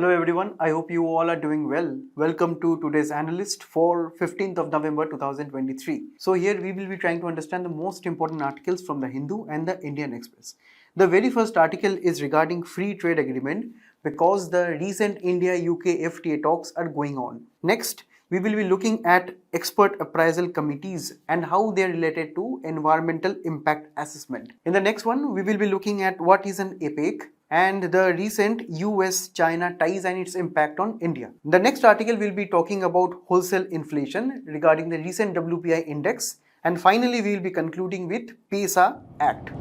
Hello everyone, I hope you all are doing well. Welcome to today's Analyst for 15th of November 2023. So here we will be trying to understand the most important articles from the Hindu and the Indian Express. The very first article is regarding free trade agreement because the recent India-UK FTA talks are going on. Next, we will be looking at expert appraisal committees and how they are related to environmental impact assessment. In the next one, we will be looking at what is an APEC and the recent US-China ties and its impact on India. The next article will be talking about wholesale inflation regarding the recent WPI index, and finally we will be concluding with PESA Act.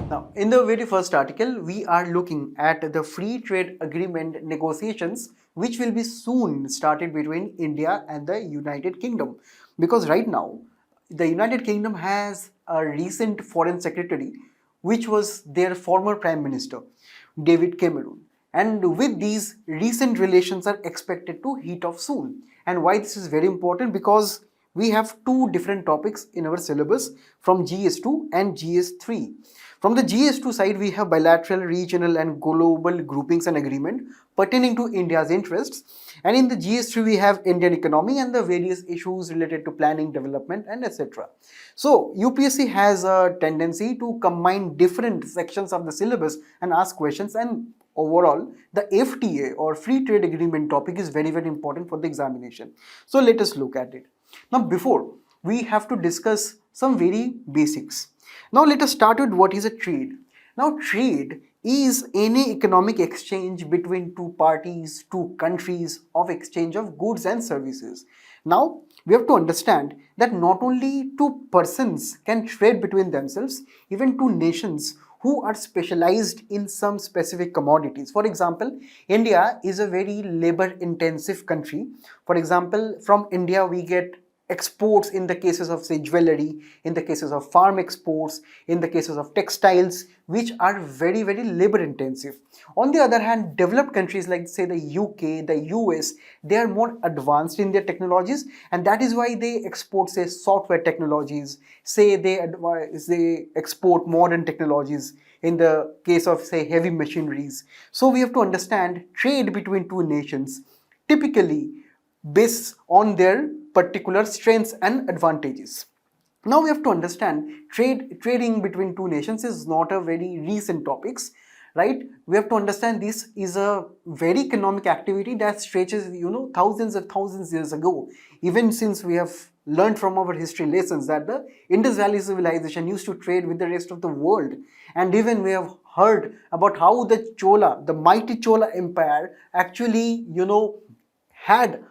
Now, in the very first article, we are looking at the free trade agreement negotiations which will be soon started between India and the United Kingdom, because right now the United Kingdom has a recent foreign secretary which was their former prime minister, David Cameron, and with these recent relations are expected to heat up soon. And why this is very important, because we have two different topics in our syllabus from GS2 and GS3. From the GS2 side, we have bilateral, regional and global groupings and agreement pertaining to India's interests, and in the GS3 we have Indian economy and the various issues related to planning, development and etc. So UPSC has a tendency to combine different sections of the syllabus and ask questions, and overall the FTA or free trade agreement topic is very important for the examination. So let us look at it. Now before, we have to discuss some very basics. Now let us start with what is a trade. Now trade is any economic exchange between two parties, two countries of exchange of goods and services. Now we have to understand that not only two persons can trade between themselves, even two nations who are specialized in some specific commodities. For example, India is a very labor intensive country. For example, from India we get exports in the cases of say jewelry, in the cases of farm exports, in the cases of textiles, which are very labor intensive. On the other hand, developed countries like say the UK, the US, they are more advanced in their technologies, and that is why they export say software technologies, say they export modern technologies in the case of say heavy machineries. So we have to understand trade between two nations typically based on their particular strengths and advantages. Now we have to understand trading between two nations is not a very recent topics, right? We have to understand this is a very economic activity that stretches thousands and thousands years ago. Even since we have learned from our history lessons that the Indus Valley civilization used to trade with the rest of the world, and even we have heard about how the mighty Chola empire actually had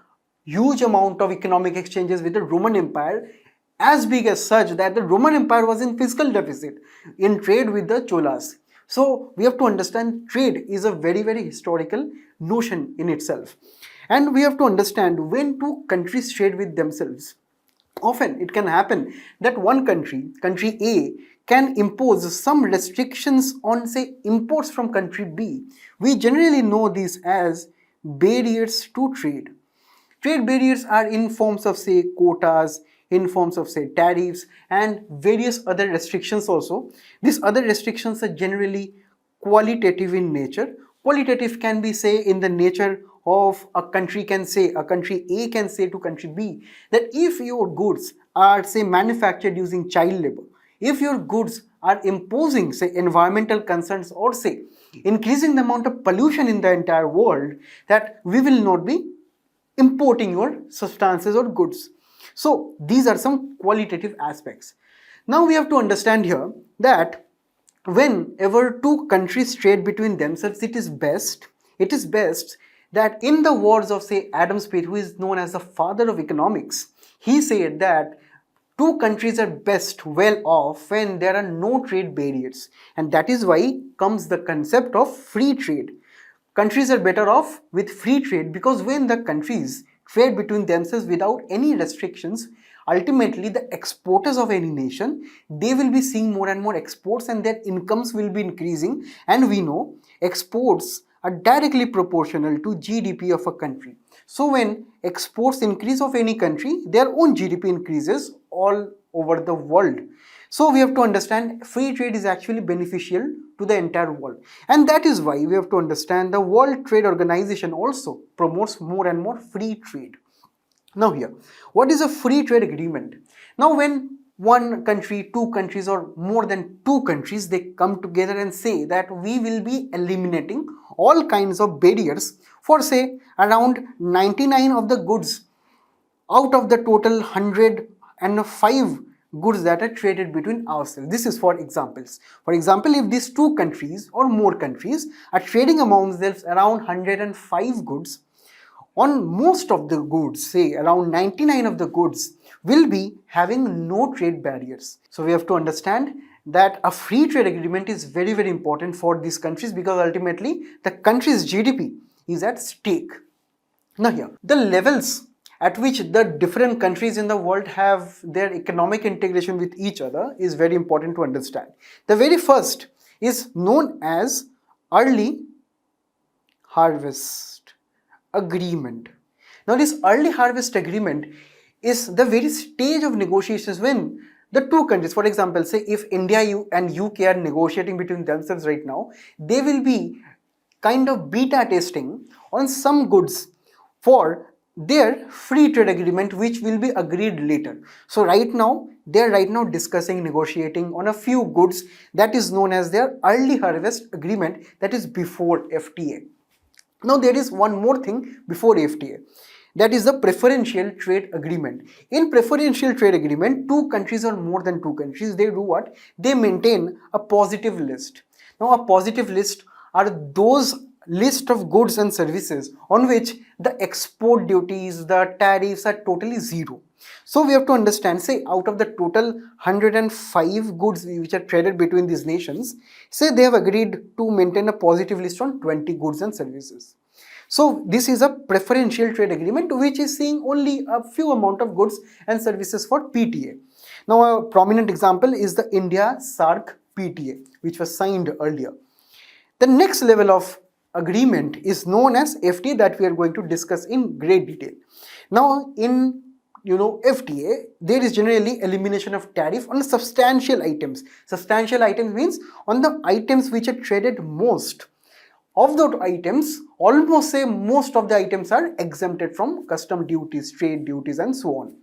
huge amount of economic exchanges with the Roman Empire, as big as such that the Roman Empire was in fiscal deficit in trade with the Cholas. So we have to understand trade is a very historical notion in itself, and we have to understand when two countries trade with themselves, often it can happen that one country A, can impose some restrictions on say imports from country B. We generally know these as barriers to trade. Trade barriers are in forms of say quotas, in forms of say tariffs and various other restrictions also. These other restrictions are generally qualitative in nature. Qualitative can be say in the nature of a country A can say to country B that if your goods are say manufactured using child labor, if your goods are imposing say environmental concerns or say increasing the amount of pollution in the entire world, that we will not be importing your substances or goods. So these are some qualitative aspects. Now we have to understand here that whenever two countries trade between themselves, it is best that, in the words of say Adam Smith, who is known as the father of economics, he said that two countries are best well off when there are no trade barriers, and that is why comes the concept of free trade. Countries are better off with free trade because when the countries trade between themselves without any restrictions, ultimately the exporters of any nation, they will be seeing more and more exports and their incomes will be increasing, and we know exports are directly proportional to GDP of a country. So when exports increase of any country, their own GDP increases all over the world. So we have to understand free trade is actually beneficial to the entire world, and that is why we have to understand the World Trade Organization also promotes more and more free trade. Now here, what is a free trade agreement? Now when one country, two countries, or more than two countries, they come together and say that we will be eliminating all kinds of barriers for say around 99 of the goods out of the total 105 goods that are traded between ourselves. This is for examples. For example, if these two countries or more countries are trading among themselves around 105 goods, on most of the goods, say around 99 of the goods, will be having no trade barriers. So we have to understand that a free trade agreement is very, very important for these countries, because ultimately the country's GDP is at stake. Now here, the levels at which the different countries in the world have their economic integration with each other is very important to understand. The very first is known as early harvest agreement. Now this early harvest agreement is the very stage of negotiations when the two countries, for example, say if India and UK are negotiating between themselves right now, they will be kind of beta testing on some goods for their free trade agreement, which will be agreed later. So right now they are discussing, negotiating on a few goods that is known as their early harvest agreement, that is before FTA. Now there is one more thing before FTA, that is the preferential trade agreement. In preferential trade agreement, two countries or more than two countries, they do what? They maintain a positive list. Now a positive list are those list of goods and services on which the export duties, the tariffs are totally zero. So we have to understand, say out of the total 105 goods which are traded between these nations, say they have agreed to maintain a positive list on 20 goods and services. So this is a preferential trade agreement which is seeing only a few amount of goods and services for PTA. Now a prominent example is the India-SAARC PTA, which was signed earlier. The next level of agreement is known as FTA, that we are going to discuss in great detail. Now in FTA, there is generally elimination of tariff on substantial items. Substantial items means on the items which are traded most. Of those items, almost say most of the items are exempted from custom duties, trade duties, and so on.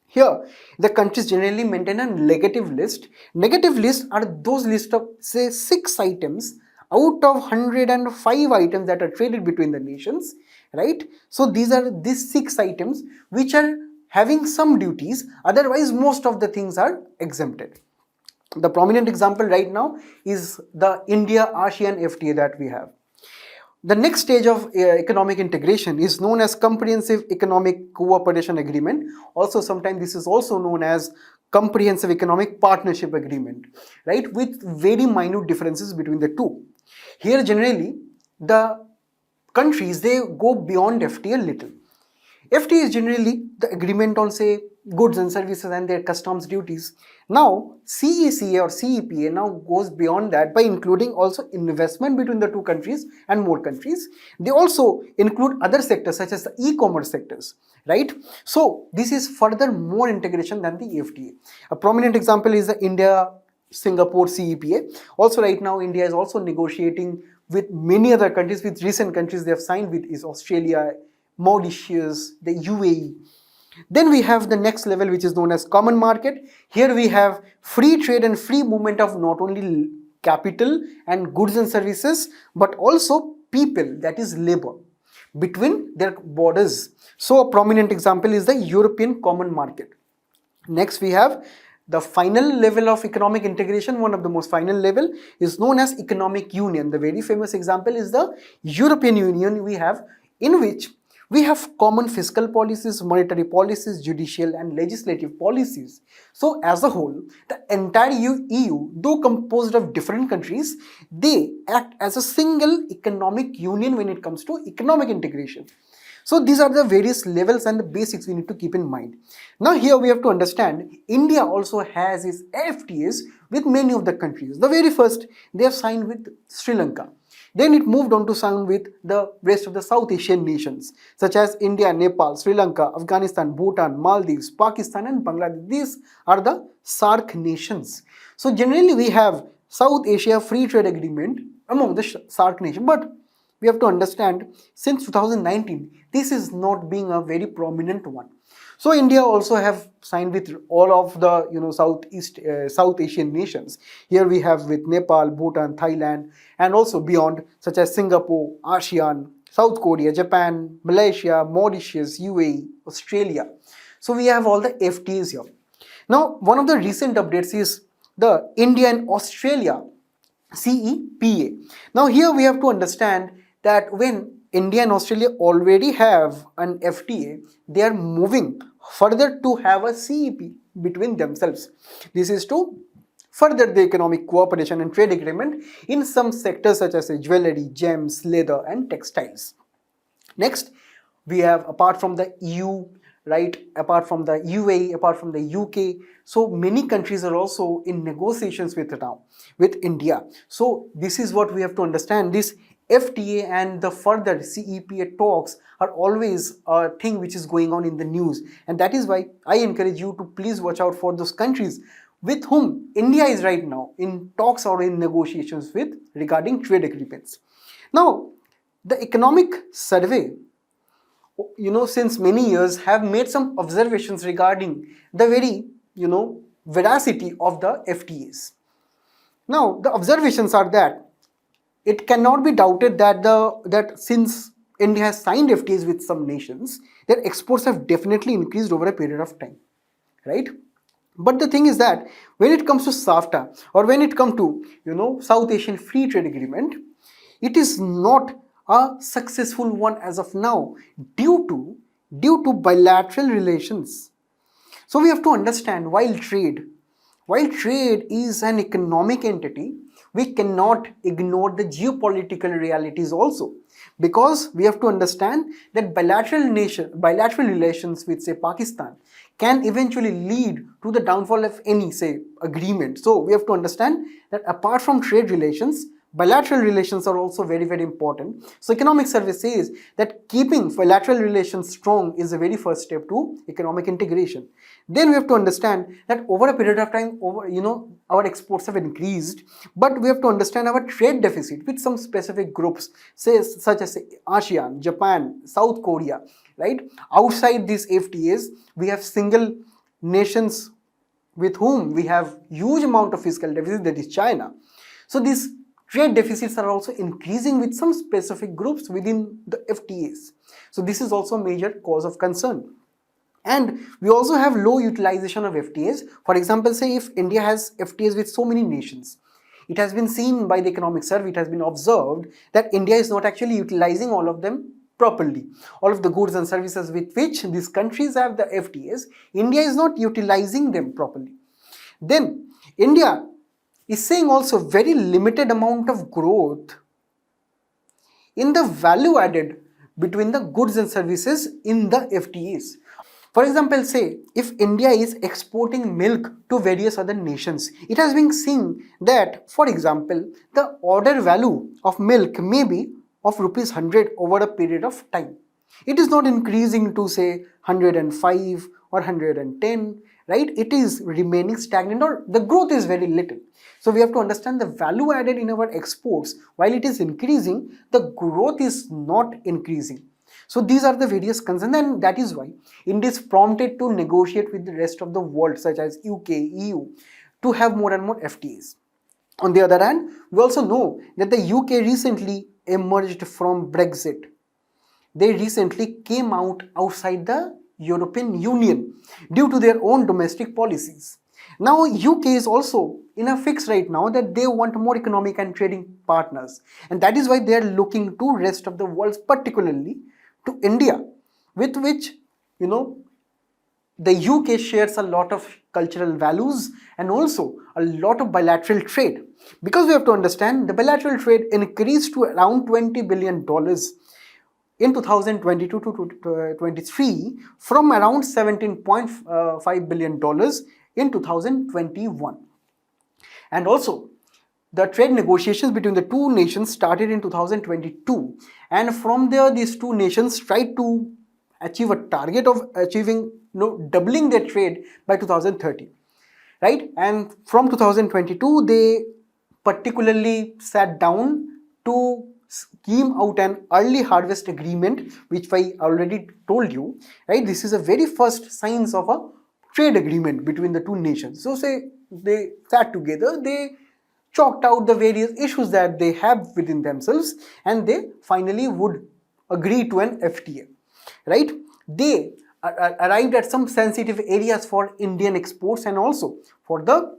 Here, the countries generally maintain a negative list. Negative lists are those lists of say 6 items out of 105 items that are traded between the nations, right? So these are these 6 items which are having some duties, otherwise most of the things are exempted. The prominent example right now is the India-ASEAN FTA that we have. The next stage of economic integration is known as Comprehensive Economic Cooperation Agreement. Also, sometimes this is also known as Comprehensive Economic Partnership Agreement, right? With very minute differences between the two. Here, generally, the countries, they go beyond FTA a little. FTA is generally the agreement on, say, goods and services and their customs duties. Now, CECA or CEPA now goes beyond that by including also investment between the two countries and more countries. They also include other sectors such as the e-commerce sectors, right? So, this is further more integration than the FTA. A prominent example is the India-Singapore CEPA. Also, right now, India is also negotiating with many other countries. With recent countries they have signed with is Australia, Mauritius, the UAE. Then we have the next level, which is known as common market. Here we have free trade and free movement of not only capital and goods and services, but also people, that is labor, between their borders. So a prominent example is the European common market. Next we have the final level of economic integration. One of the most final level is known as economic union. The very famous example is the European Union we have, in which we have common fiscal policies, monetary policies, judicial and legislative policies. So as a whole, the entire EU, though composed of different countries, they act as a single economic union when it comes to economic integration. So these are the various levels and the basics we need to keep in mind. Now here we have to understand, India also has its FTAs with many of the countries. The very first, they have signed with Sri Lanka. Then it moved on to sign with the rest of the South Asian nations such as India, Nepal, Sri Lanka, Afghanistan, Bhutan, Maldives, Pakistan and Bangladesh. These are the SAARC nations. So generally we have South Asia Free Trade Agreement among the SAARC nations, but we have to understand since 2019 this is not being a very prominent one. So India also have signed with all of the South Asian nations. Here we have with Nepal, Bhutan, Thailand, and also beyond, such as Singapore, ASEAN, South Korea, Japan, Malaysia, Mauritius, UAE, Australia. So we have all the FTAs here. Now, one of the recent updates is the India and Australia CEPA. Now here we have to understand that when India and Australia already have an FTA, they are moving further to have a CEP between themselves. This is to further the economic cooperation and trade agreement in some sectors such as jewelry, gems, leather and textiles. Next, we have apart from the EU, right, apart from the UAE, apart from the UK, so many countries are also in negotiations with India. So this is what we have to understand. This FTA and the further CEPA talks are always a thing which is going on in the news, and that is why I encourage you to please watch out for those countries with whom India is right now in talks or in negotiations with regarding trade agreements. Now, the economic survey, since many years have made some observations regarding the very, veracity of the FTAs. Now, the observations are that it cannot be doubted that since India has signed FTAs with some nations, their exports have definitely increased over a period of time, right? But the thing is that when it comes to SAFTA or when it comes to South Asian Free Trade Agreement, it is not a successful one as of now due to bilateral relations. So we have to understand while trade is an economic entity, we cannot ignore the geopolitical realities also, because we have to understand that bilateral relations with say Pakistan can eventually lead to the downfall of any say agreement. So we have to understand that apart from trade relations, bilateral relations are also very, very important. So economic survey says that keeping bilateral relations strong is the very first step to economic integration. Then we have to understand that over a period of time, our exports have increased, but we have to understand our trade deficit with some specific groups, say such as ASEAN, Japan, South Korea, right? Outside these FTAs, we have single nations with whom we have huge amount of fiscal deficit, that is China. So these trade deficits are also increasing with some specific groups within the FTAs. So this is also a major cause of concern. And we also have low utilization of FTAs. For example, say if India has FTAs with so many nations, it has been seen by the economic survey, it has been observed that India is not actually utilizing all of them properly. All of the goods and services with which these countries have the FTAs, India is not utilizing them properly. Then India is saying also very limited amount of growth in the value added between the goods and services in the FTAs. For example, say if India is exporting milk to various other nations, it has been seen that, for example, the order value of milk may be of rupees 100 over a period of time. It is not increasing to say 105 or 110, right? It is remaining stagnant or the growth is very little. So we have to understand the value added in our exports, while it is increasing, the growth is not increasing. So these are the various concerns, and that is why India is prompted to negotiate with the rest of the world such as UK, EU to have more and more FTAs. On the other hand, we also know that the UK recently emerged from Brexit. They recently came outside the European Union due to their own domestic policies. Now UK is also in a fix right now that they want more economic and trading partners, and that is why they are looking to rest of the world, particularly to India, with which the UK shares a lot of cultural values and also a lot of bilateral trade. Because we have to understand the bilateral trade increased to around $20 billion in 2022 to 23 from around $17.5 billion in 2021. And also the trade negotiations between the two nations started in 2022, and from there these two nations tried to achieve a target of achieving doubling their trade by 2030, right? And from 2022 they particularly sat down to scheme out an early harvest agreement, which I already told you, right? This is a very first signs of a trade agreement between the two nations. So say they sat together, they chalked out the various issues that they have within themselves, and they finally would agree to an FTA, right? They arrived at some sensitive areas for Indian exports and also for the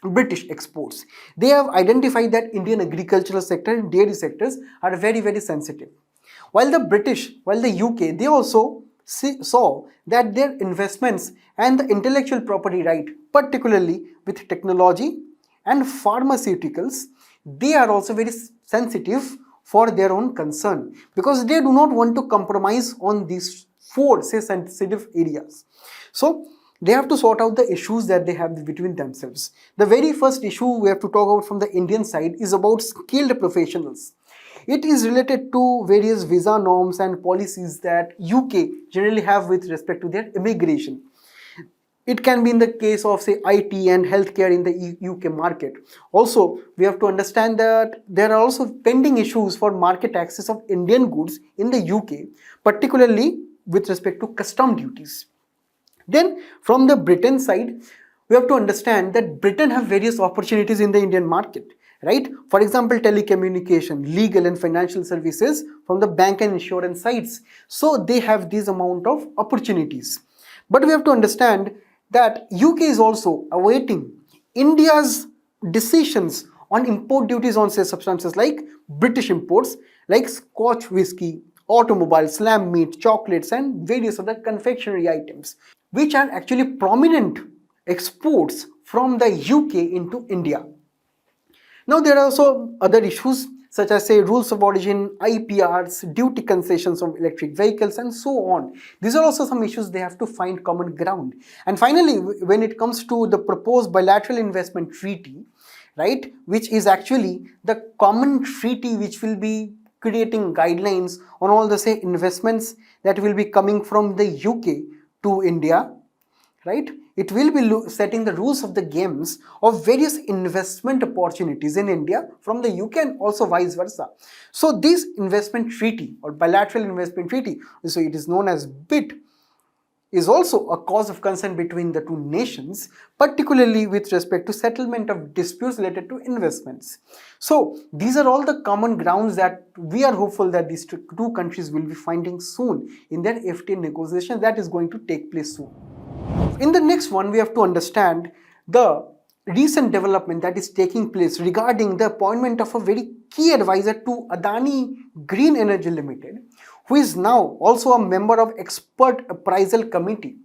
British exports. They have identified that Indian agricultural sector and dairy sectors are very, very sensitive. While the UK, they also saw that their investments and the intellectual property right, particularly with technology and pharmaceuticals, they are also very sensitive for their own concern, because they do not want to compromise on these four, say, sensitive areas. So they have to sort out the issues that they have between themselves. The very first issue we have to talk about from the Indian side is about skilled professionals. It is related to various visa norms and policies that UK generally have with respect to their immigration. It can be in the case of, say, IT and healthcare in the UK market. Also, we have to understand that there are also pending issues for market access of Indian goods in the UK, particularly with respect to custom duties. Then from the Britain side, we have to understand that Britain have various opportunities in the Indian market, right? For example, telecommunication, legal and financial services from the bank and insurance sides. So they have this amount of opportunities. But we have to understand that UK is also awaiting India's decisions on import duties on, say, substances like British imports like Scotch whisky, automobiles, lamb meat, chocolates and various other confectionery items, which are actually prominent exports from the UK into India. Now there are also other issues such as, say, rules of origin, IPRs, duty concessions of electric vehicles and so on. These are also some issues they have to find common ground. And finally, when it comes to the proposed bilateral investment treaty, right, which is actually the common treaty which will be creating guidelines on all the, say, investments that will be coming from the UK to India, right? It will be setting the rules of the games of various investment opportunities in India from the UK and also vice versa. So this investment treaty or bilateral investment treaty, so it is known as BIT, is also a cause of concern between the two nations, particularly with respect to settlement of disputes related to investments. So these are all the common grounds that we are hopeful that these two countries will be finding soon in their FTA negotiations that is going to take place soon. In the next one, we have to understand the recent development that is taking place regarding the appointment of a very key advisor to Adani Green Energy Limited, who is now also a member of expert appraisal committee,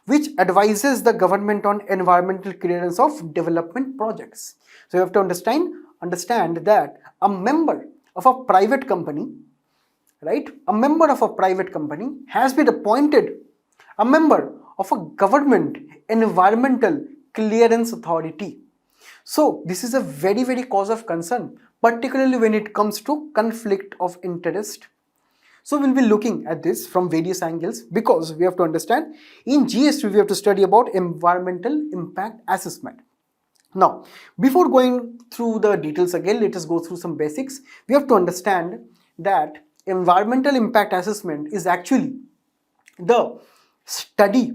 which advises the government on environmental clearance of development projects. So you have to understand that a member of a private company, right? A member of a private company has been appointed a member of a government environmental clearance authority. So this is a very, very cause of concern, particularly when it comes to conflict of interest. So we'll be looking at this from various angles, because we have to understand in GS2 we have to study about environmental impact assessment. Now, before going through the details again, let us go through some basics. We have to understand that environmental impact assessment is actually the study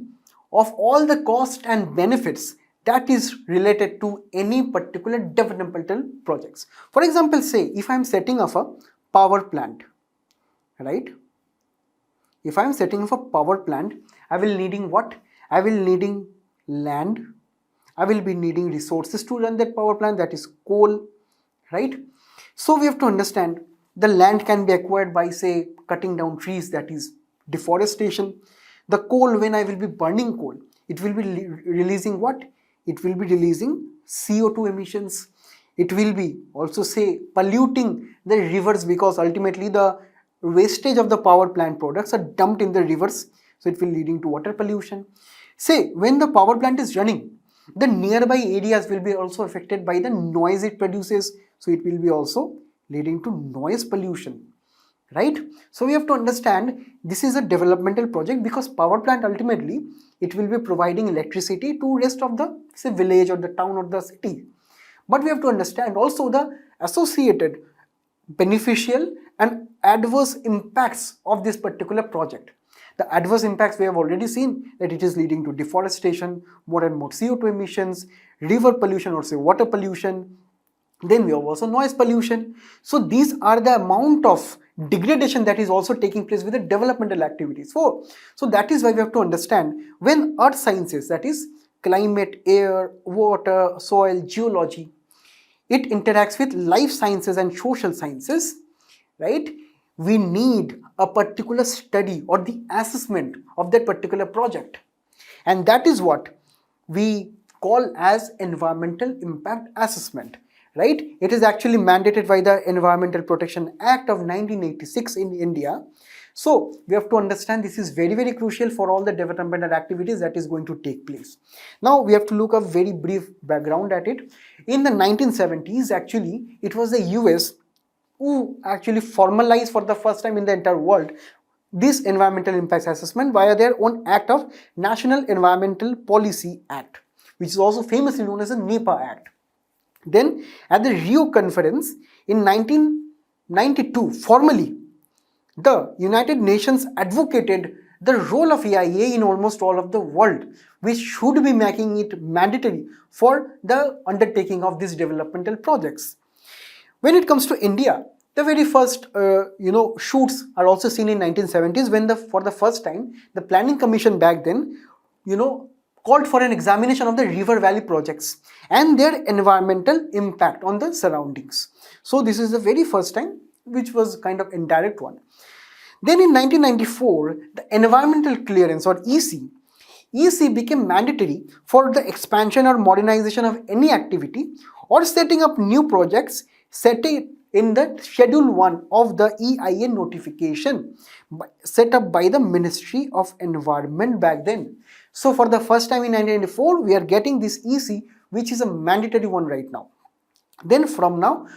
of all the cost and benefits that is related to any particular developmental projects. For example, say if I am setting up a power plant, right? If I am setting up a power plant, I will needing what? I will needing land. I will be needing resources to run that power plant, that is coal, right? So we have to understand the land can be acquired by, say, cutting down trees, that is deforestation. The coal, when I will be burning coal, it will be releasing what? It will be releasing CO2 emissions. It will be also, say, polluting the rivers, because ultimately the wastage of the power plant products are dumped in the rivers. So it will leading to water pollution. Say when the power plant is running, The nearby areas will be also affected by the noise it produces, so it will be also leading to noise pollution, right? So we have to understand this is a developmental project because power plant ultimately it will be providing electricity to rest of the say village or the town or the city. But we have to understand also the associated beneficial and adverse impacts of this particular project. The adverse impacts we have already seen that it is leading to deforestation, more and more CO2 emissions, river pollution or say water pollution. Then we have also noise pollution. So these are the amount of degradation that is also taking place with the developmental activities. So that is why we have to understand when earth sciences, that is climate, air, water, soil, geology, it interacts with life sciences and social sciences, right? We need a particular study or the assessment of that particular project. And that is what we call as environmental impact assessment, right? It is actually mandated by the Environmental Protection Act of 1986 in India. So we have to understand this is very, very crucial for all the developmental activities that is going to take place. Now we have to look a very brief background at it. In the 1970s, actually, it was the US who actually formalized for the first time in the entire world this environmental impacts assessment via their own act of National Environmental Policy Act, which is also famously known as the NEPA Act. Then at the Rio conference in 1992, formally the United Nations advocated the role of EIA in almost all of the world, which should be making it mandatory for the undertaking of these developmental projects. When it comes to India, the very first shoots are also seen in 1970s when for the first time the Planning Commission back then called for an examination of the river valley projects and their environmental impact on the surroundings. So this is the very first time, which was kind of indirect one. Then in 1994, the environmental clearance or EC became mandatory for the expansion or modernization of any activity or setting up new projects set in the Schedule 1 of the EIA notification set up by the Ministry of Environment back then. So for the first time in 1994, we are getting this EC, which is a mandatory one right now. Then from now,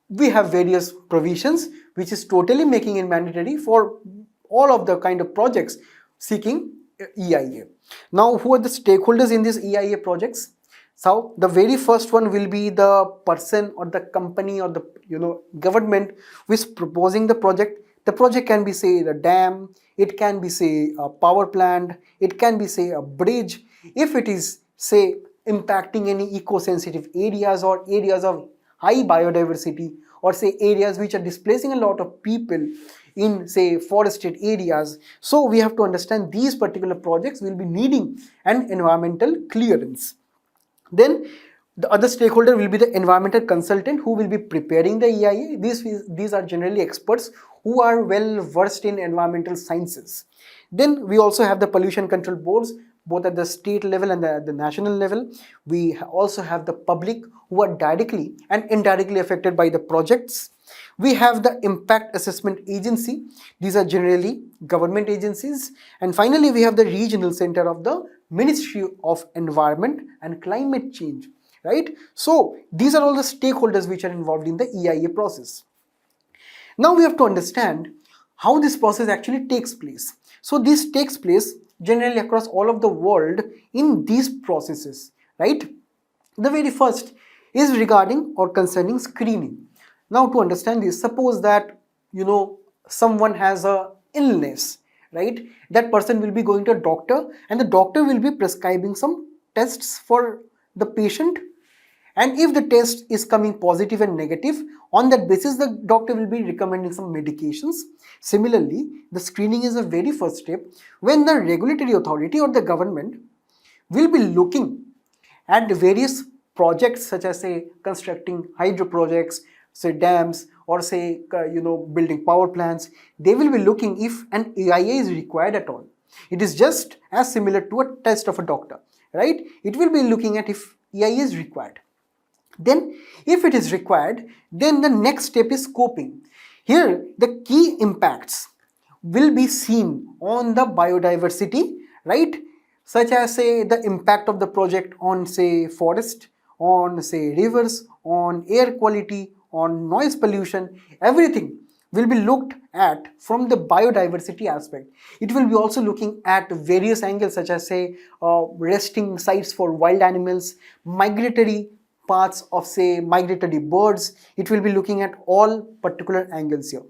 we have various provisions which is totally making it mandatory for all of the kind of projects seeking EIA. Now, who are the stakeholders in these EIA projects? So the very first one will be the person or the company or the government who is proposing the project. The project can be say the dam, it can be say a power plant, it can be say a bridge. If it is say impacting any eco-sensitive areas or areas of high biodiversity or say areas which are displacing a lot of people in say forested areas. So we have to understand these particular projects will be needing an environmental clearance. Then the other stakeholder will be the environmental consultant who will be preparing the EIA. These are generally experts who are well versed in environmental sciences. Then we also have the pollution control boards, both at the state level and the national level. We also have the public who are directly and indirectly affected by the projects. We have the impact assessment agency. These are generally government agencies. And finally, we have the regional center of the Ministry of Environment and Climate Change, right? So these are all the stakeholders which are involved in the EIA process. Now we have to understand how this process actually takes place. So this takes place generally across all of the world in these processes, right? The very first is regarding or concerning screening. Now to understand this, suppose that someone has a illness, right? That person will be going to a doctor and the doctor will be prescribing some tests for the patient, and if the test is coming positive and negative, on that basis the doctor will be recommending some medications. Similarly, the screening is the very first step when the regulatory authority or the government will be looking at various projects such as say constructing hydro projects, say dams, or say building power plants. They will be looking if an EIA is required at all. It is just as similar to a test of a doctor, right? It will be looking at if EIA is required. Then if it is required, then the next step is scoping. Here the key impacts will be seen on the biodiversity, right? such as say the impact of the project on say forest, on say rivers, on air quality, on noise pollution, everything will be looked at from the biodiversity aspect. It will be also looking at various angles such as say resting sites for wild animals, migratory paths of say migratory birds. It will be looking at all particular angles here.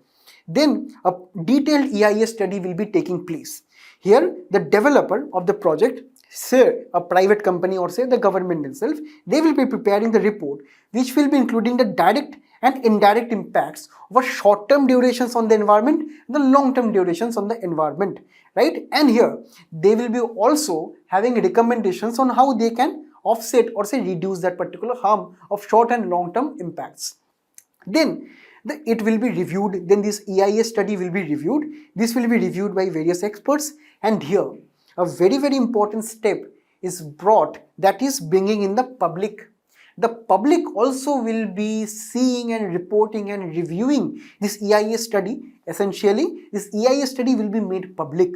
Then a detailed EIS study will be taking place. Here the developer of the project, say a private company or say the government itself, they will be preparing the report which will be including the direct and indirect impacts of short-term durations on the environment and the long-term durations on the environment, right? And here they will be also having recommendations on how they can offset or say reduce that particular harm of short and long-term impacts. Then it will be reviewed, then this EIS study will be reviewed. This will be reviewed by various experts, and here a very important step is brought, that is bringing in the public. The public also will be seeing and reporting and reviewing this EIS study. Essentially, this EIS study will be made public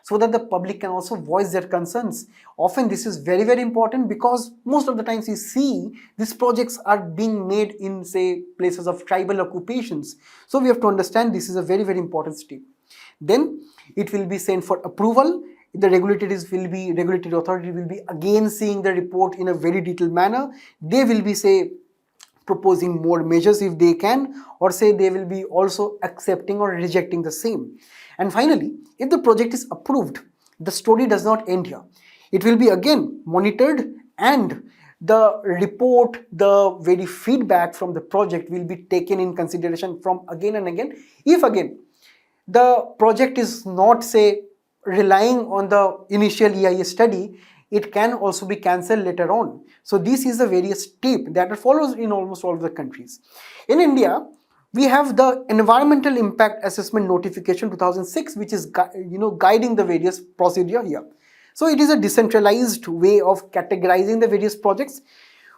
so that the public can also voice their concerns. Often this is very important because most of the times you see these projects are being made in say places of tribal occupations. So we have to understand this is a very important step. Then it will be sent for approval. The regulatory authority will be again seeing the report in a very detailed manner. They will be say proposing more measures if they can, or say they will be also accepting or rejecting the same. And finally, if the project is approved, the story does not end here. It will be again monitored, and the report, the very feedback from the project will be taken in consideration from again and again. If again the project is not say relying on the initial EIS study, it can also be cancelled later on. So this is a various step that follows in almost all of the countries. In India, we have the Environmental Impact Assessment Notification 2006, which is guiding the various procedure here. So it is a decentralized way of categorizing the various projects.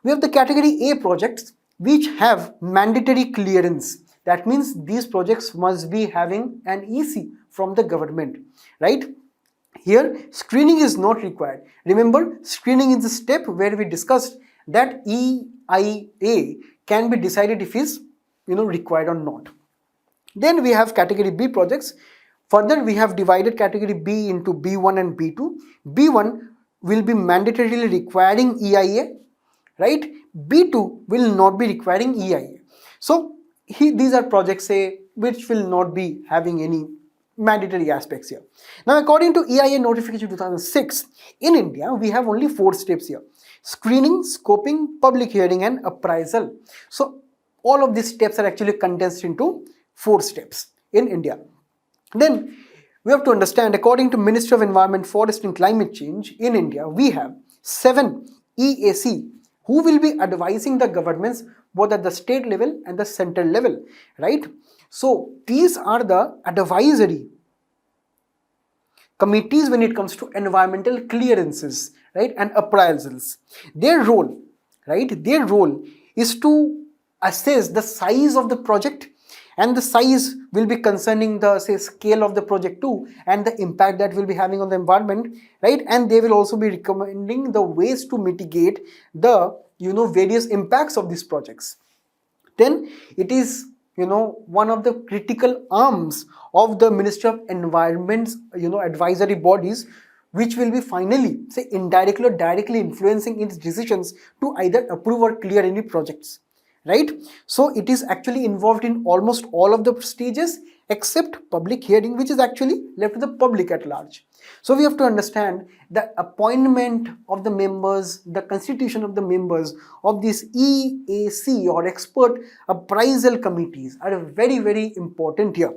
We have the category A projects which have mandatory clearance. That means these projects must be having an EC from the government, right? Here screening is not required. Remember, screening is the step where we discussed that EIA can be decided if it's required or not. Then we have category B projects. Further, we have divided category B into B1 and B2. B1 will be mandatorily requiring EIA, right? B2 will not be requiring EIA. So these are projects say which will not be having any mandatory aspects here. Now, according to EIA notification 2006, in India we have only 4 steps here: screening, scoping, public hearing, and appraisal. So all of these steps are actually condensed into 4 steps in India. Then we have to understand, according to Ministry of Environment, Forest and Climate Change in India, we have 7 EAC who will be advising the governments both at the state level and the central level, right? So these are the advisory committees when it comes to environmental clearances, right, and appraisals. Their role, right, their role is to assess the size of the project, and the size will be concerning the say scale of the project too, and the impact that will be having on the environment, right? And they will also be recommending the ways to mitigate the various impacts of these projects. Then it is one of the critical arms of the Ministry of Environment's advisory bodies, which will be finally say indirectly or directly influencing its decisions to either approve or clear any projects, right? So it is actually involved in almost all of the stages except public hearing, which is actually left to the public at large. So we have to understand the appointment of the members, the constitution of the members of these EAC or expert appraisal committees are very important here,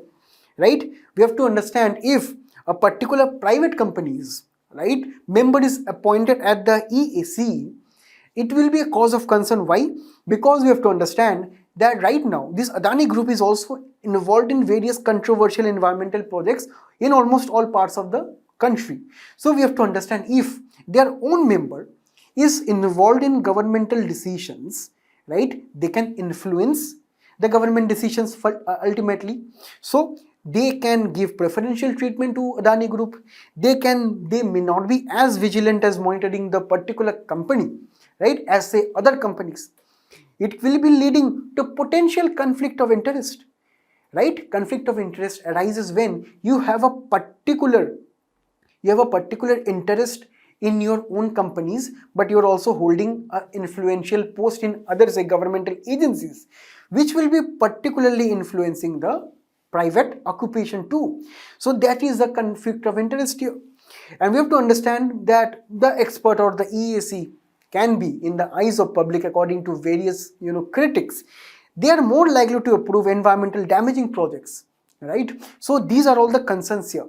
right? We have to understand if a particular private company's right member is appointed at the EAC, it will be a cause of concern. Why? Because we have to understand that right now this Adani Group is also involved in various controversial environmental projects in almost all parts of the country. So we have to understand if their own member is involved in governmental decisions, right, they can influence the government decisions ultimately. So they can give preferential treatment to Adani Group. They may not be as vigilant as monitoring the particular company, right, as say other companies. It will be leading to potential conflict of interest, right? Conflict of interest arises when you have a particular interest in your own companies, but you're also holding an influential post in other say governmental agencies, which will be particularly influencing the private occupation too. So that is the conflict of interest here. And we have to understand that the expert or the EAC can be, in the eyes of public, according to various critics, they are more likely to approve environmental damaging projects, right? So these are all the concerns here.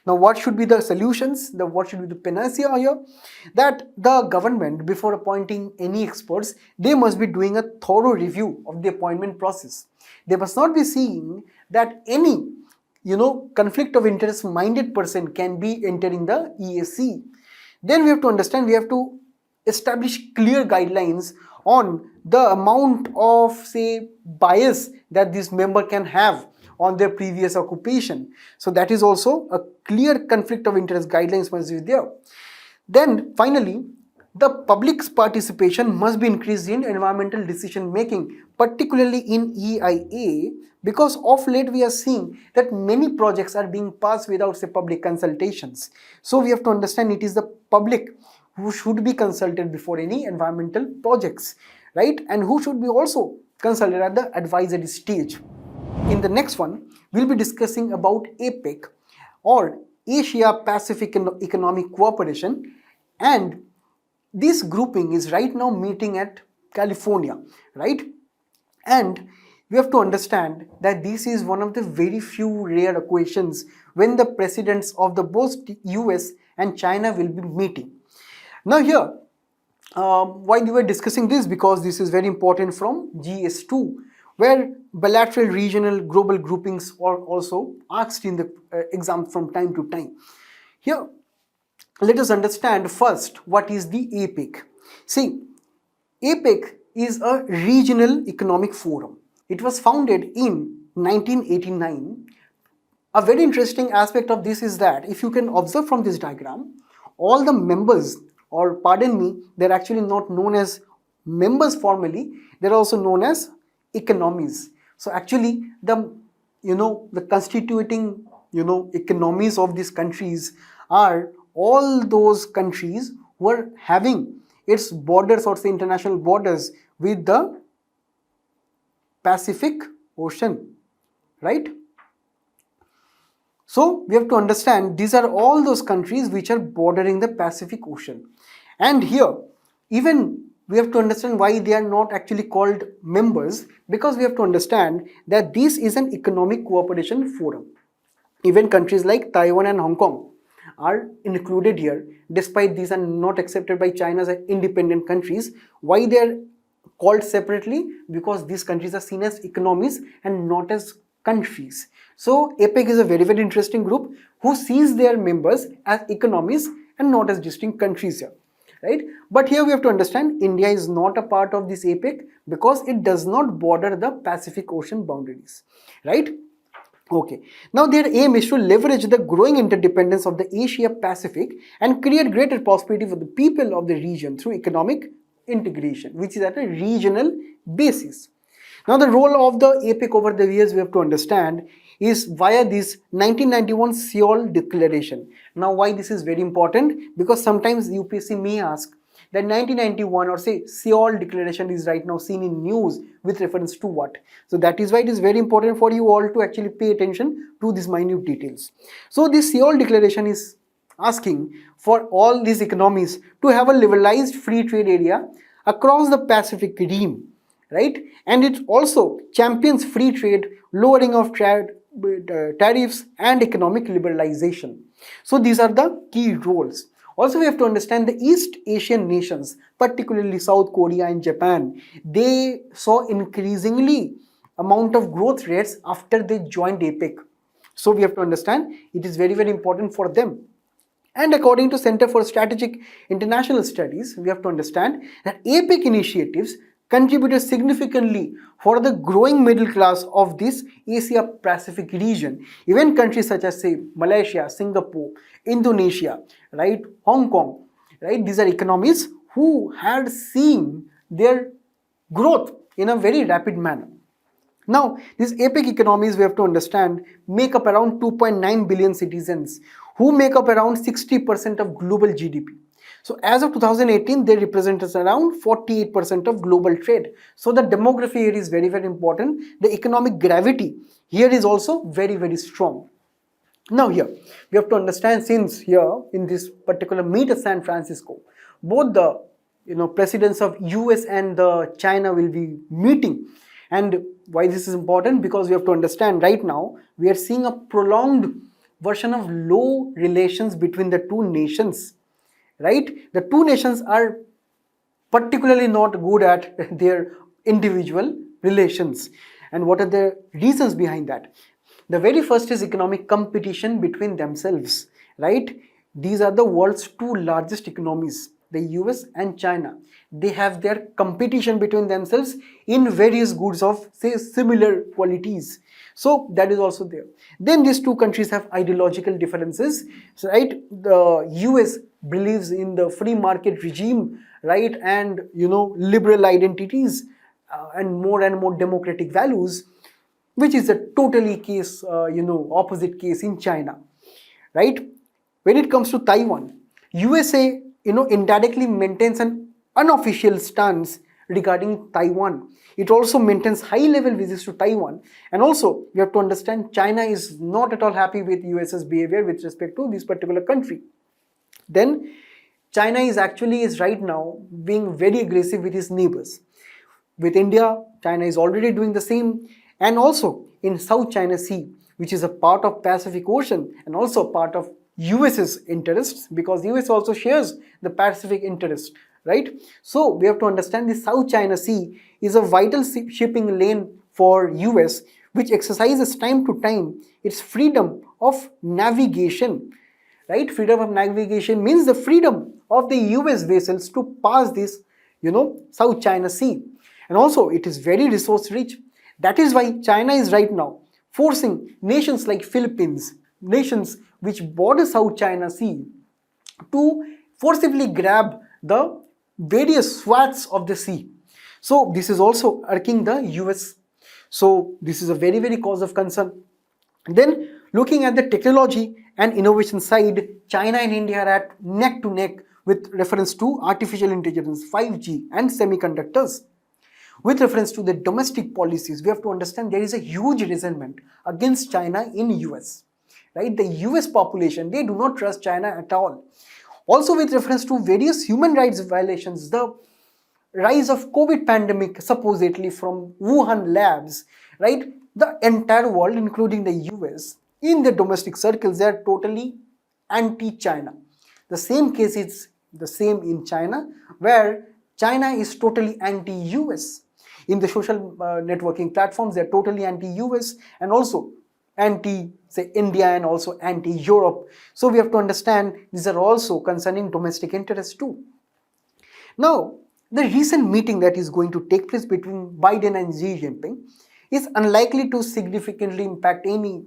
Now what should be the solutions? What should be the panacea here? That the government, before appointing any experts, they must be doing a thorough review of the appointment process. They must not be seeing that any conflict of interest minded person can be entering the EAC. Then we have to understand, we have to establish clear guidelines on the amount of say bias that this member can have on their previous occupation. So that is also a clear conflict of interest guidelines must be there. Then finally, the public's participation must be increased in environmental decision making, particularly in EIA, because of late we are seeing that many projects are being passed without say public consultations. So we have to understand it is the public who should be consulted before any environmental projects, right? And who should be also consulted at the advisory stage. In the next one, we'll be discussing about APEC or Asia Pacific Economic Cooperation, and this grouping is right now meeting at California, right? And we have to understand that this is one of the very few rare occasions when the presidents of the both US and China will be meeting. Now here, why we were discussing this, because this is very important from GS2, where bilateral, regional, global groupings are also asked in the exam from time to time. Here, let us understand first what is the APEC. See, APEC is a regional economic forum. It was founded in 1989. A very interesting aspect of this is that if you can observe from this diagram, all the members, or pardon me, they're actually not known as members formally, they're also known as economies. So actually the constituting economies of these countries are all those countries who are having its borders or say international borders with the Pacific Ocean, right? So we have to understand these are all those countries which are bordering the Pacific Ocean. And here even we have to understand why they are not actually called members, because we have to understand that this is an economic cooperation forum. Even countries like Taiwan and Hong Kong are included here, despite these are not accepted by China as independent countries. Why they are called separately? Because these countries are seen as economies and not as countries. So APEC is a very, very interesting group who sees their members as economies and not as distinct countries here, right? But here we have to understand India is not a part of this APEC because it does not border the Pacific Ocean boundaries, right? Okay, now their aim is to leverage the growing interdependence of the Asia Pacific and create greater prosperity for the people of the region through economic integration, which is at a regional basis. Now the role of the APEC over the years we have to understand is via this 1991 Seoul Declaration. Now why this is very important? Because sometimes UPSC may ask that 1991 or say Seoul Declaration is right now seen in news with reference to what. So that is why it is very important for you all to actually pay attention to these minute details. So this Seoul Declaration is asking for all these economies to have a liberalized free trade area across the Pacific Rim, right? And it also champions free trade, lowering of tariffs and economic liberalization. So these are the key roles. Also we have to understand the East Asian nations, particularly South Korea and Japan, they saw increasingly amount of growth rates after they joined APEC. So we have to understand it is very, very important for them. And according to Center for Strategic International Studies, we have to understand that APEC initiatives contributed significantly for the growing middle class of this Asia Pacific region. Even countries such as say Malaysia, Singapore, Indonesia, right, Hong Kong, right, these are economies who had seen their growth in a very rapid manner. Now, these APEC economies, we have to understand, make up around 2.9 billion citizens who make up around 60% of global GDP. So, as of 2018, they represent us around 48% of global trade. So, the demography here is very, very important. The economic gravity here is also very, very strong. Now, here we have to understand, since here in this particular meet at San Francisco, both the presidents of US and the China will be meeting. And why this is important? Because we have to understand, right now we are seeing a prolonged version of low relations between the two nations, right? The two nations are particularly not good at their individual relations. And what are the reasons behind that? The very first is economic competition between themselves, right? These are the world's two largest economies, the US and China. They have their competition between themselves in various goods of, say, similar qualities. So that is also there. Then these two countries have ideological differences, right? The US believes in the free market regime, right, and liberal identities and more democratic values, which is a totally case, opposite case in China, right? When it comes to Taiwan, USA, indirectly maintains an unofficial stance regarding Taiwan. It also maintains high-level visits to Taiwan. And also, you have to understand, China is not at all happy with US's behavior with respect to this particular country. Then, China is right now being very aggressive with its neighbors. With India, China is already doing the same. And also in South China Sea, which is a part of Pacific Ocean and also part of US's interests, because US also shares the Pacific interest, right? So we have to understand the South China Sea is a vital shipping lane for US, which exercises time to time its freedom of navigation, right? Freedom of navigation means the freedom of the US vessels to pass this, South China Sea. And also it is very resource rich. That is why China is right now forcing nations like Philippines, nations which border South China Sea, to forcibly grab the various swaths of the sea. So this is also irking the US. So this is a very, very cause of concern. Then looking at the technology and innovation side, China and India are at neck to neck with reference to artificial intelligence, 5G and semiconductors. With reference to the domestic policies, we have to understand there is a huge resentment against China in US, right? The US population, they do not trust China at all. Also with reference to various human rights violations, the rise of COVID pandemic supposedly from Wuhan labs, right? The entire world, including the US, in the domestic circles, they are totally anti-China. The same case is the same in China, where China is totally anti-US. In the social networking platforms, they are totally anti-US and also anti, say, India and also anti-Europe. So we have to understand these are also concerning domestic interests too. Now, the recent meeting that is going to take place between Biden and Xi Jinping is unlikely to significantly impact any,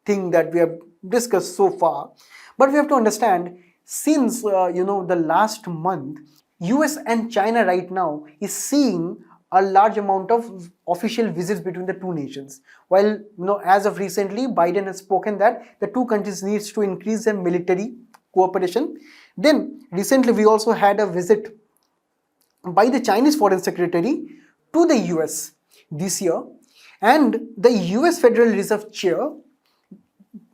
thing that we have discussed so far. But we have to understand, since, the last month, US and China right now is seeing a large amount of official visits between the two nations. While, as of recently, Biden has spoken that the two countries needs to increase their military cooperation. Then, recently, we also had a visit by the Chinese Foreign Secretary to the US this year, and the US Federal Reserve Chair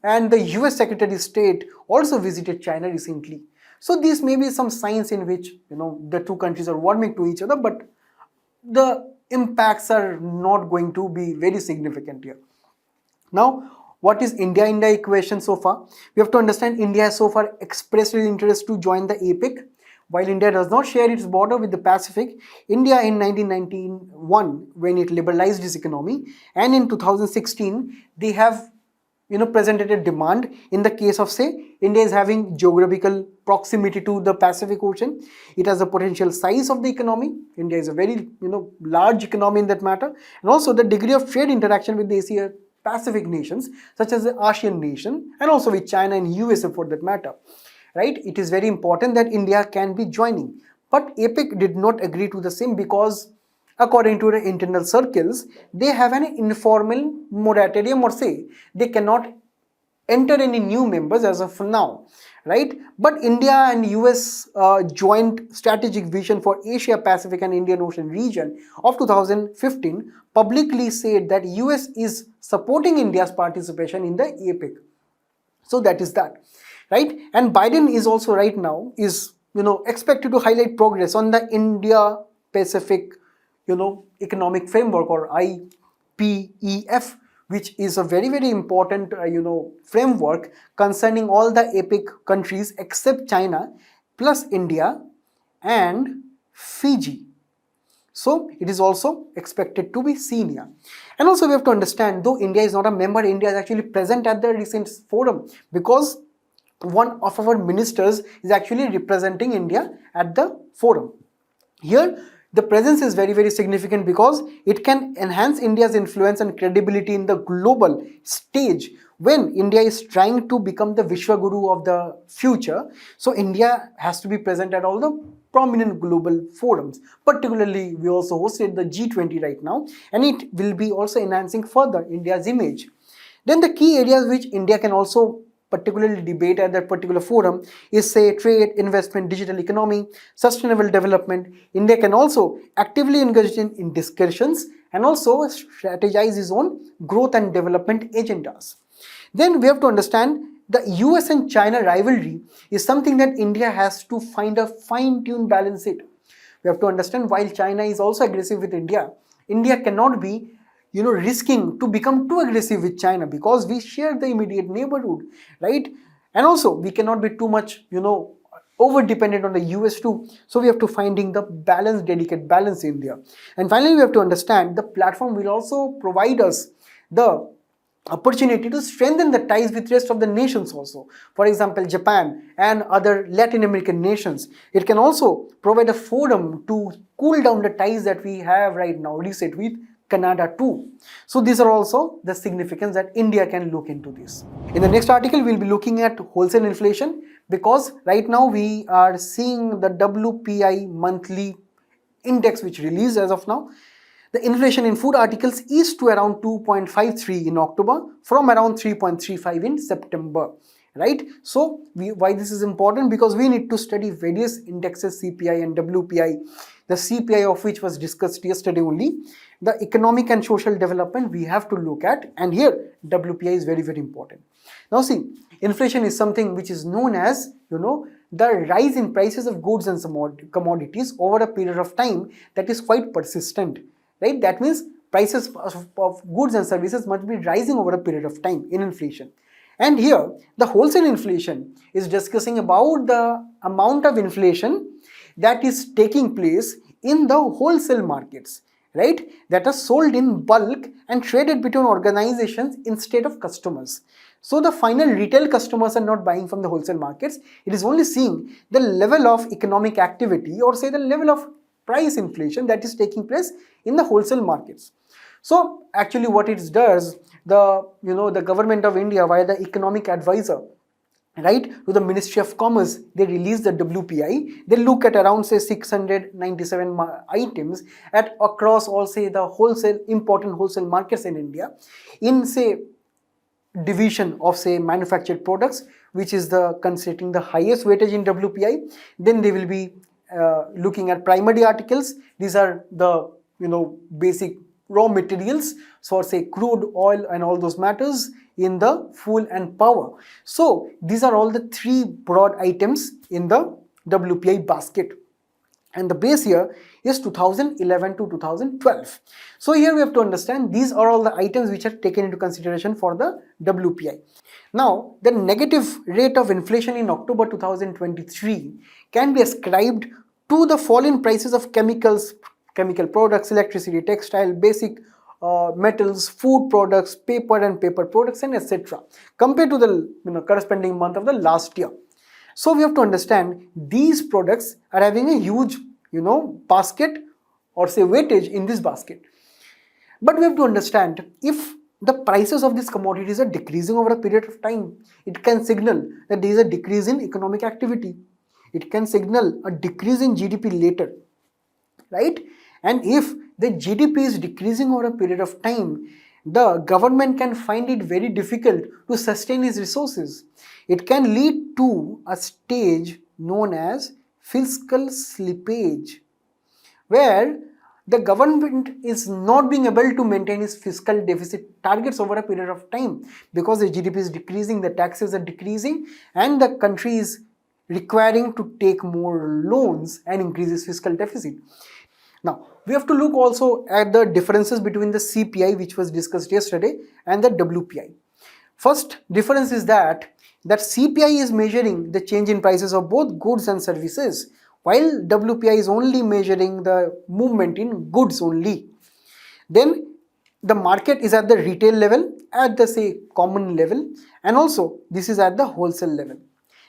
and the US Secretary of State also visited China recently. So these may be some signs in which the two countries are warming to each other, but the impacts are not going to be very significant here. Now, what is India in the equation so far? We have to understand India has so far expressed its interest to join the APEC. While India does not share its border with the Pacific, India in 1991, when it liberalized its economy, and in 2016, they have presented a demand. In the case of, say, India is having geographical proximity to the Pacific Ocean. It has a potential size of the economy. India is a very large economy in that matter, and also the degree of trade interaction with the Asia Pacific nations such as the ASEAN nation, and also with China and USA for that matter, right? It is very important that India can be joining, but APEC did not agree to the same because according to the internal circles, they have an informal moratorium, or say they cannot enter any new members as of now, right? But India and US joint strategic vision for Asia Pacific and Indian Ocean region of 2015 publicly said that US is supporting India's participation in the APEC. So that is that, right? And Biden is also right now is expected to highlight progress on the India Pacific economic framework, or IPEF, which is a very, very important framework concerning all the APEC countries except China plus India and Fiji. So it is also expected to be seen here. And also we have to understand, though India is not a member, India is actually present at the recent forum because one of our ministers is actually representing India at the forum. Here the presence is very, very significant because it can enhance India's influence and credibility in the global stage when India is trying to become the Vishwaguru of the future. So India has to be present at all the prominent global forums. Particularly, we also hosted the G20 right now, and it will be also enhancing further India's image. Then the key areas which India can also particularly debate at that particular forum is, say, trade, investment, digital economy, sustainable development. India can also actively engage in discussions and also strategize its own growth and development agendas. Then we have to understand the US and China rivalry is something that India has to find a fine-tuned balance it. We have to understand, while China is also aggressive with India, India cannot be risking to become too aggressive with China because we share the immediate neighborhood, right? And also we cannot be too much over dependent on the US too. So we have to finding the balance, delicate balance in there. And finally we have to understand the platform will also provide us the opportunity to strengthen the ties with rest of the nations also. For example, Japan and other Latin American nations. It can also provide a forum to cool down the ties that we have right now, reset with Canada too. So these are also the significance that India can look into this. In the next article, we'll be looking at wholesale inflation because right now we are seeing the WPI monthly index which released as of now. The inflation in food articles is to around 2.53 in October from around 3.35 in September. Right? So why this is important? Because we need to study various indexes, CPI and WPI, the CPI of which was discussed yesterday only. The economic and social development we have to look at, and here WPI is very, very important. Now see, inflation is something which is known as the rise in prices of goods and commodities over a period of time that is quite persistent, right? That means prices of goods and services must be rising over a period of time in inflation. And here, the wholesale inflation is discussing about the amount of inflation that is taking place in the wholesale markets, right? That are sold in bulk and traded between organizations instead of customers. So the final retail customers are not buying from the wholesale markets. It is only seeing the level of economic activity, or say the level of price inflation that is taking place in the wholesale markets. So actually what it does, the government of India via the economic advisor, right, to the Ministry of Commerce, they release the WPI. They look at around say 697 items at across all say the important wholesale markets in India in say division of say manufactured products, which is considering the highest weightage in WPI. Then they will be looking at primary articles. These are the basic raw materials for say crude oil and all those matters in the fuel and power. So these are all the three broad items in the WPI basket, and the base year is 2011 to 2012. So here we have to understand these are all the items which are taken into consideration for the WPI. Now the negative rate of inflation in October 2023 can be ascribed to the fall in prices of chemical products, electricity, textile, basic metals, food products, paper and paper products, and etc. compared to the corresponding month of the last year. So we have to understand these products are having a huge basket or say weightage in this basket. But we have to understand if the prices of these commodities are decreasing over a period of time, it can signal that there is a decrease in economic activity. It can signal a decrease in GDP later, right? And if the GDP is decreasing over a period of time, the government can find it very difficult to sustain its resources. It can lead to a stage known as fiscal slippage, where the government is not being able to maintain its fiscal deficit targets over a period of time because the GDP is decreasing, the taxes are decreasing, and the country is requiring to take more loans and increase its fiscal deficit. Now, we have to look also at the differences between the CPI, which was discussed yesterday, and the WPI. First difference is that CPI is measuring the change in prices of both goods and services, while WPI is only measuring the movement in goods only. Then the market is at the retail level, at the say common level, and also this is at the wholesale level.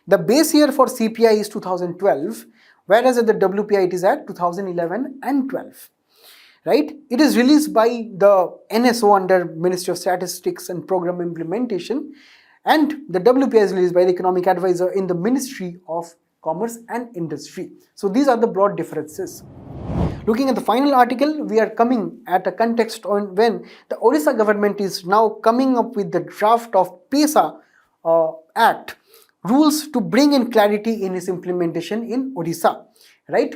The base year for CPI is 2012, whereas at the WPI it is at 2011 and 12. Right? It is released by the NSO under Ministry of Statistics and Program Implementation, and the WPI is released by the Economic Advisor in the Ministry of Commerce and Industry. So these are the broad differences. Looking at the final article, we are coming at a context on when the Odisha government is now coming up with the draft of PESA Act rules to bring in clarity in its implementation in Odisha, right?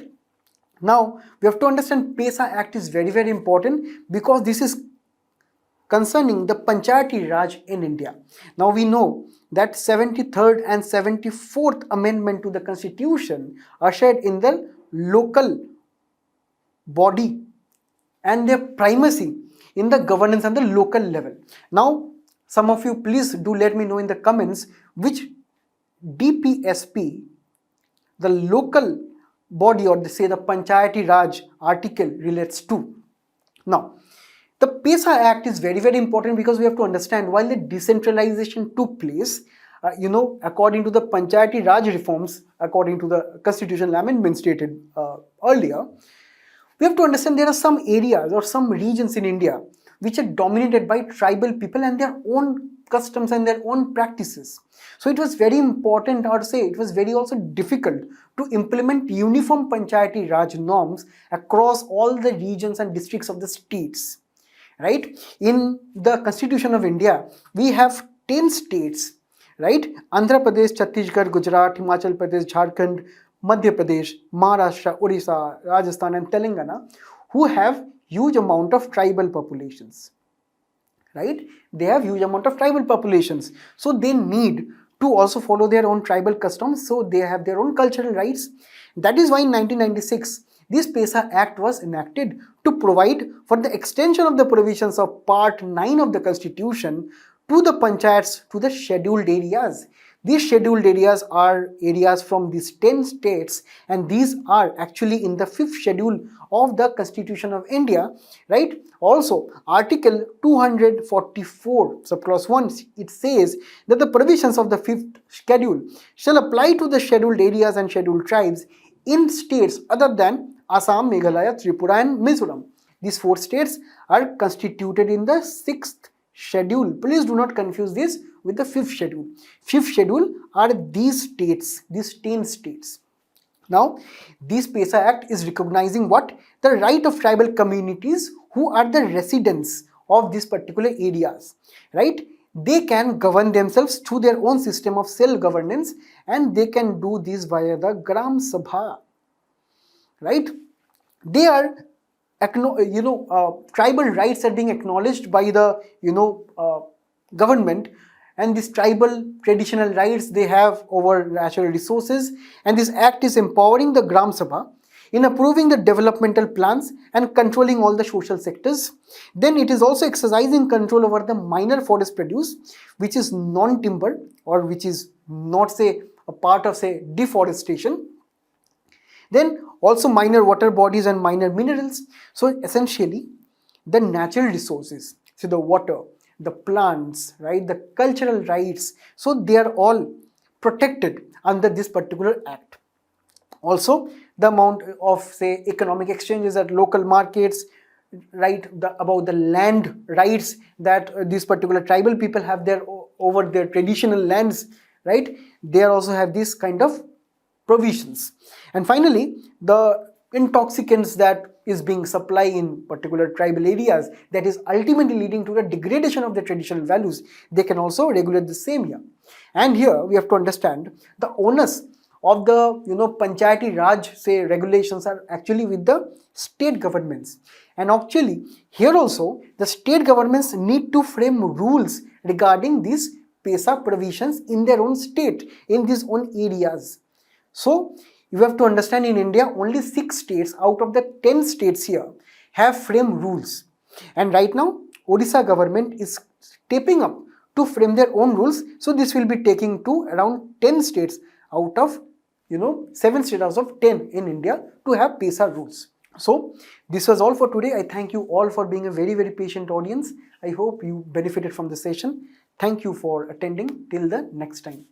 Now, we have to understand PESA Act is very, very important because this is concerning the Panchayati Raj in India. Now, we know that 73rd and 74th Amendment to the Constitution ushered in the local body and their primacy in the governance at the local level. Now, some of you please do let me know in the comments which DPSP, the local body, or say the Panchayati Raj article relates to. Now, the PESA Act is very, very important because we have to understand while the decentralization took place, according to the Panchayati Raj reforms, according to the constitutional amendment stated earlier, we have to understand there are some areas or some regions in India which are dominated by tribal people and their own customs and their own practices. So it was very important, or say it was very also difficult to implement uniform Panchayati Raj norms across all the regions and districts of the states, right? In the Constitution of India, we have 10 states, right? Andhra Pradesh, Chhattisgarh, Gujarat, Himachal Pradesh, Jharkhand, Madhya Pradesh, Maharashtra, Odisha, Rajasthan and Telangana, who have huge amount of tribal populations, right? They have huge amount of tribal populations. So they need to also follow their own tribal customs. So they have their own cultural rights. That is why in 1996, this PESA Act was enacted to provide for the extension of the provisions of Part 9 of the Constitution to the panchayats, to the scheduled areas. These scheduled areas are areas from these 10 states, and these are actually in the 5th schedule of the Constitution of India, right? Also, Article 244, subclause 1, it says that the provisions of the 5th schedule shall apply to the scheduled areas and scheduled tribes in states other than Assam, Meghalaya, Tripura and Mizoram. These 4 states are constituted in the 6th schedule. Please do not confuse this with the 5th schedule. 5th schedule are these states, these 10 states. Now, this PESA Act is recognizing what? The right of tribal communities who are the residents of these particular areas, right? They can govern themselves through their own system of self-governance, and they can do this via the Gram Sabha, right? They are tribal rights are being acknowledged by the government, and these tribal traditional rights they have over natural resources, and this act is empowering the Gram Sabha in approving the developmental plans and controlling all the social sectors. Then it is also exercising control over the minor forest produce, which is non-timber or which is not say a part of say deforestation. Then also minor water bodies and minor minerals. So essentially, the natural resources, so the water, the plants, right, the cultural rights, so they are all protected under this particular act. Also, the amount of, say, economic exchanges at local markets, right, about the land rights that these particular tribal people have there over their traditional lands, right, they also have this kind of provisions. And finally, the intoxicants that is being supplied in particular tribal areas, that is ultimately leading to the degradation of the traditional values, they can also regulate the same here. And here we have to understand the onus of the Panchayati Raj, say, regulations are actually with the state governments. And actually here also the state governments need to frame rules regarding these PESA provisions in their own state, in these own areas. So you have to understand, in India only 6 states out of the 10 states here have frame rules. And right now Odisha government is stepping up to frame their own rules. So this will be taking to around 10 states out of 7 states out of 10 in India to have PESA rules. So this was all for today. I thank you all for being a very, very patient audience. I hope you benefited from the session. Thank you for attending. Till the next time.